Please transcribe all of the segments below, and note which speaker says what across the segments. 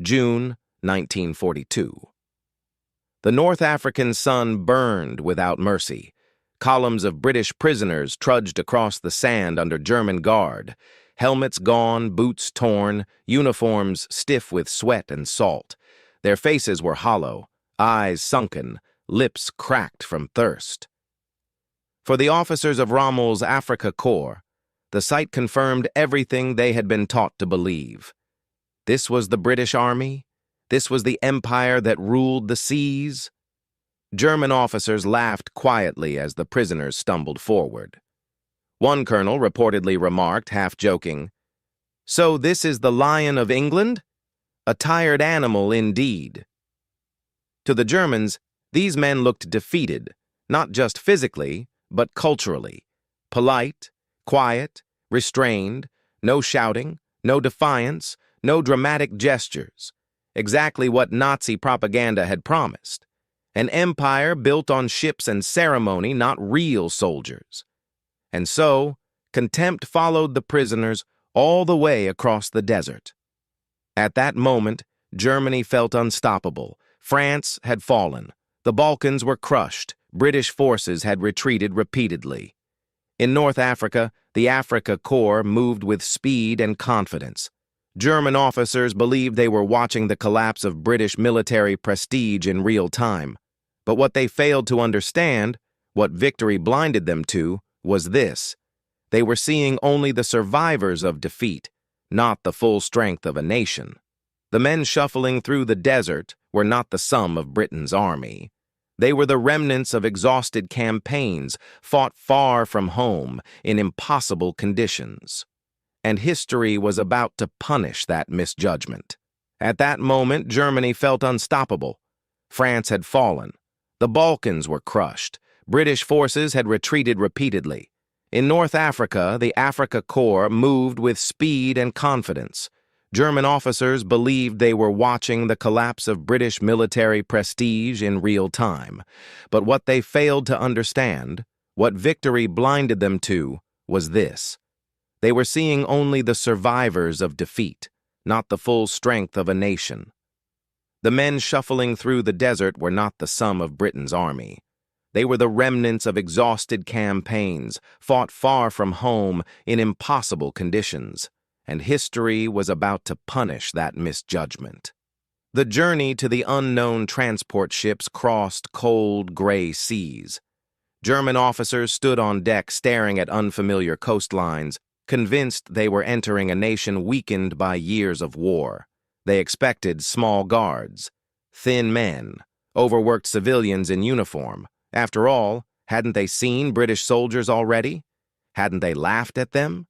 Speaker 1: June 1942. The North African sun burned without mercy. Columns of British prisoners trudged across the sand under German guard, helmets gone, boots torn, uniforms stiff with sweat and salt. Their faces were hollow, eyes sunken, lips cracked from thirst. For the officers of Rommel's Afrika Korps, the sight confirmed everything they had been taught to believe. This was the British Army? This was the empire that ruled the seas? German officers laughed quietly as the prisoners stumbled forward. One colonel reportedly remarked, half-joking, "So this is the Lion of England? A tired animal indeed." To the Germans, these men looked defeated, not just physically, but culturally. Polite, quiet, restrained, no shouting, no defiance, no dramatic gestures. Exactly what Nazi propaganda had promised. An empire built on ships and ceremony, not real soldiers. And so, contempt followed the prisoners all the way across the desert. At that moment, Germany felt unstoppable. France had fallen. The Balkans were crushed. British forces had retreated repeatedly. In North Africa, the Afrika Korps moved with speed and confidence. German officers believed they were watching the collapse of British military prestige in real time. But what they failed to understand, what victory blinded them to, was this. They were seeing only the survivors of defeat, not the full strength of a nation. The men shuffling through the desert were not the sum of Britain's army. They were the remnants of exhausted campaigns, fought far from home, in impossible conditions. And history was about to punish that misjudgment. At that moment, Germany felt unstoppable. France had fallen. The Balkans were crushed. British forces had retreated repeatedly. In North Africa, the Afrika Korps moved with speed and confidence. German officers believed they were watching the collapse of British military prestige in real time. But what they failed to understand, what victory blinded them to, was this. They were seeing only the survivors of defeat, not the full strength of a nation. The men shuffling through the desert were not the sum of Britain's army. They were the remnants of exhausted campaigns, fought far from home in impossible conditions, and history was about to punish that misjudgment. The journey to the unknown transport ships crossed cold, gray seas. German officers stood on deck staring at unfamiliar coastlines, convinced they were entering a nation weakened by years of war. They expected small guards, thin men, overworked civilians in uniform. After all, hadn't they seen British soldiers already? Hadn't they laughed at them?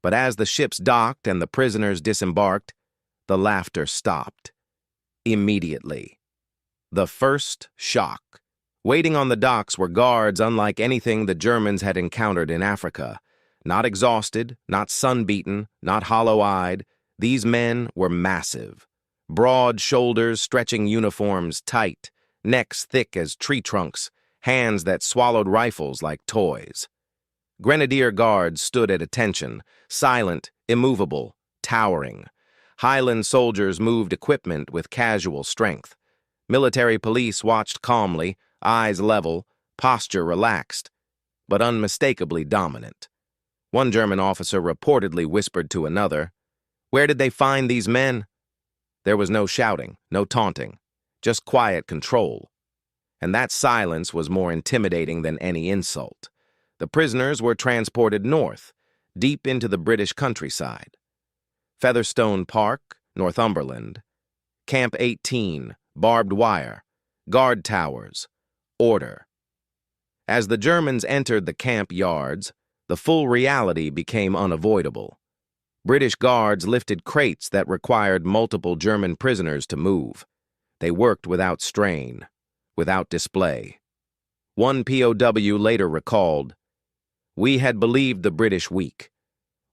Speaker 1: But as the ships docked and the prisoners disembarked, the laughter stopped. Immediately. The first shock. Waiting on the docks were guards unlike anything the Germans had encountered in Africa. Not exhausted, not sun-beaten, not hollow-eyed, these men were massive. Broad shoulders stretching uniforms tight, necks thick as tree trunks, hands that swallowed rifles like toys. Grenadier Guards stood at attention, silent, immovable, towering. Highland soldiers moved equipment with casual strength. Military police watched calmly, eyes level, posture relaxed, but unmistakably dominant. One German officer reportedly whispered to another, "Where did they find these men?" There was no shouting, no taunting, just quiet control. And that silence was more intimidating than any insult. The prisoners were transported north, deep into the British countryside. Featherstone Park, Northumberland. Camp 18, barbed wire, guard towers, order. As the Germans entered the camp yards, the full reality became unavoidable. British guards lifted crates that required multiple German prisoners to move. They worked without strain, without display. One POW later recalled, "We had believed the British weak.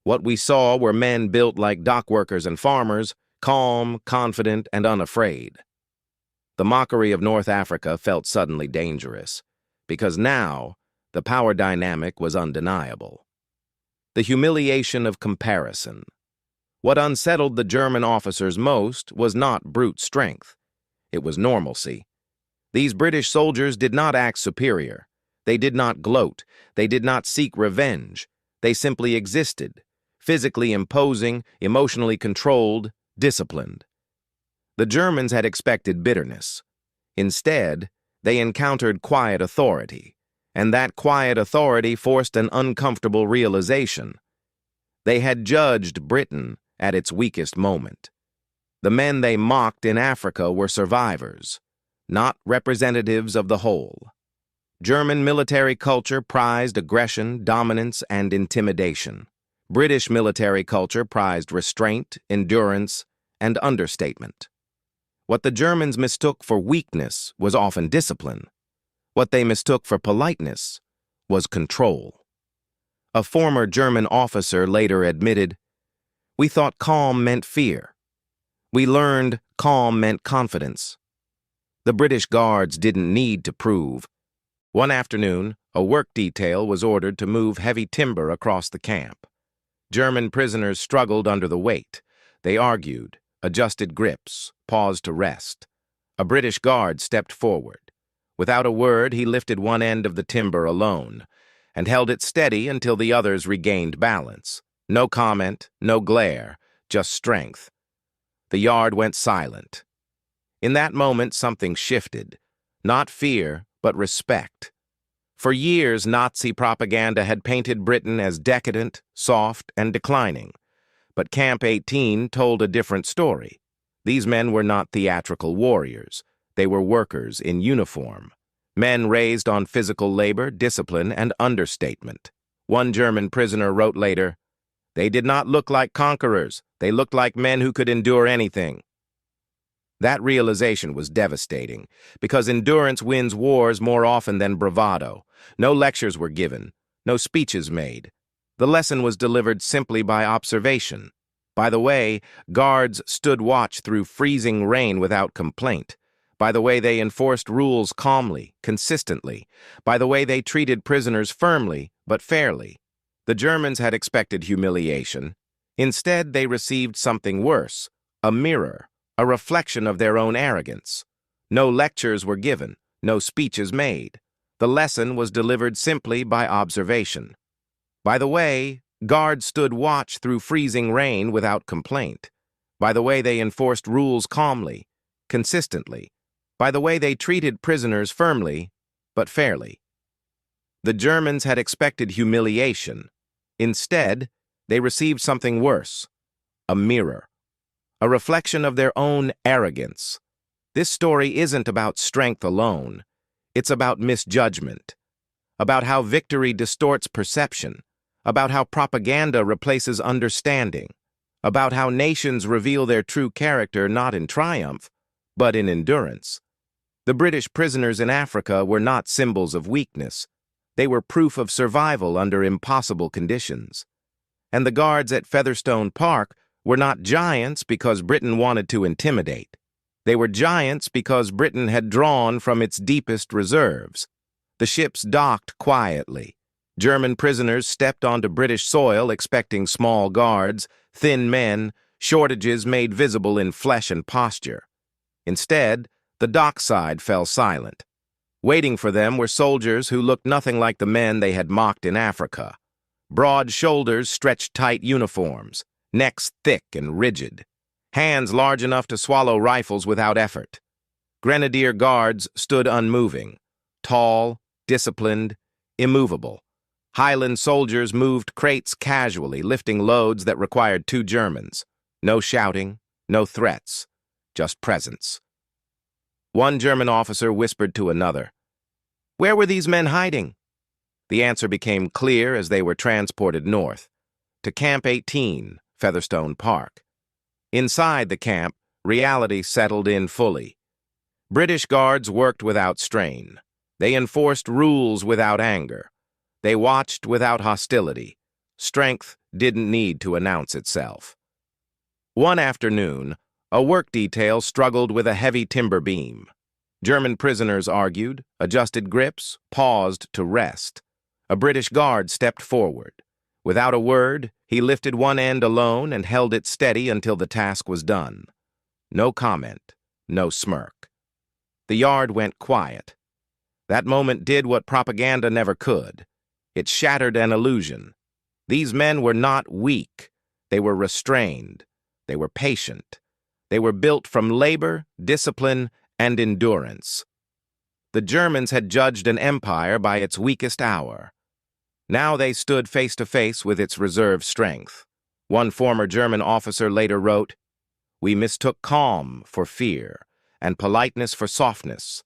Speaker 1: What we saw were men built like dock workers and farmers, calm, confident, and unafraid." The mockery of North Africa felt suddenly dangerous, because now the power dynamic was undeniable. The humiliation of comparison. What unsettled the German officers most was not brute strength. It was normalcy. These British soldiers did not act superior. They did not gloat. They did not seek revenge. They simply existed, physically imposing, emotionally controlled, disciplined. The Germans had expected bitterness. Instead, they encountered quiet authority, and that quiet authority forced an uncomfortable realization. They had judged Britain at its weakest moment. The men they mocked in Africa were survivors, not representatives of the whole. German military culture prized aggression, dominance, and intimidation. British military culture prized restraint, endurance, and understatement. What the Germans mistook for weakness was often discipline. What they mistook for politeness was control. A former German officer later admitted, "We thought calm meant fear. We learned calm meant confidence." The British Guards didn't need to prove. One afternoon, a work detail was ordered to move heavy timber across the camp. German prisoners struggled under the weight. They argued, adjusted grips, paused to rest. A British guard stepped forward. Without a word, he lifted one end of the timber alone and held it steady until the others regained balance. No comment, no glare, just strength. The yard went silent. In that moment, something shifted. Not fear, but respect. For years, Nazi propaganda had painted Britain as decadent, soft, and declining. But Camp 18 told a different story. These men were not theatrical warriors. They were workers in uniform. Men raised on physical labor, discipline, and understatement. One German prisoner wrote later, "They did not look like conquerors. They looked like men who could endure anything." That realization was devastating, because endurance wins wars more often than bravado. No lectures were given, no speeches made. The lesson was delivered simply by observation. By the way, guards stood watch through freezing rain without complaint. By the way they enforced rules calmly, consistently. By the way they treated prisoners firmly, but fairly. The Germans had expected humiliation. Instead, they received something worse, a mirror, a reflection of their own arrogance. No lectures were given, no speeches made. The lesson was delivered simply by observation. By the way, guards stood watch through freezing rain without complaint. By the way they enforced rules calmly, consistently. By the way they treated prisoners firmly, but fairly. The Germans had expected humiliation. Instead, they received something worse, a mirror. A reflection of their own arrogance. This story isn't about strength alone. It's about misjudgment, about how victory distorts perception, about how propaganda replaces understanding, about how nations reveal their true character not in triumph, but in endurance. The British prisoners in Africa were not symbols of weakness. They were proof of survival under impossible conditions. And the guards at Featherstone Park were not giants because Britain wanted to intimidate. They were giants because Britain had drawn from its deepest reserves. The ships docked quietly. German prisoners stepped onto British soil expecting small guards, thin men, shortages made visible in flesh and posture. Instead, the dockside fell silent. Waiting for them were soldiers who looked nothing like the men they had mocked in Africa. Broad shoulders stretched tight uniforms, necks thick and rigid, hands large enough to swallow rifles without effort. Grenadier Guards stood unmoving, tall, disciplined, immovable. Highland soldiers moved crates casually, lifting loads that required 2 Germans. No shouting, no threats, just presence. One German officer whispered to another, "Where were these men hiding?" The answer became clear as they were transported north, to Camp 18, Featherstone Park. Inside the camp, reality settled in fully. British guards worked without strain. They enforced rules without anger. They watched without hostility. Strength didn't need to announce itself. One afternoon, a work detail struggled with a heavy timber beam. German prisoners argued, adjusted grips, paused to rest. A British guard stepped forward. Without a word, he He lifted one end alone and held it steady until the task was done. No comment, no smirk. The yard went quiet. That moment did what propaganda never could. It shattered an illusion. These men were not weak. They were restrained. They were patient. They were built from labor, discipline, and endurance. The Germans had judged an empire by its weakest hour. Now they stood face to face with its reserve strength. One former German officer later wrote, "We mistook calm for fear, and politeness for softness.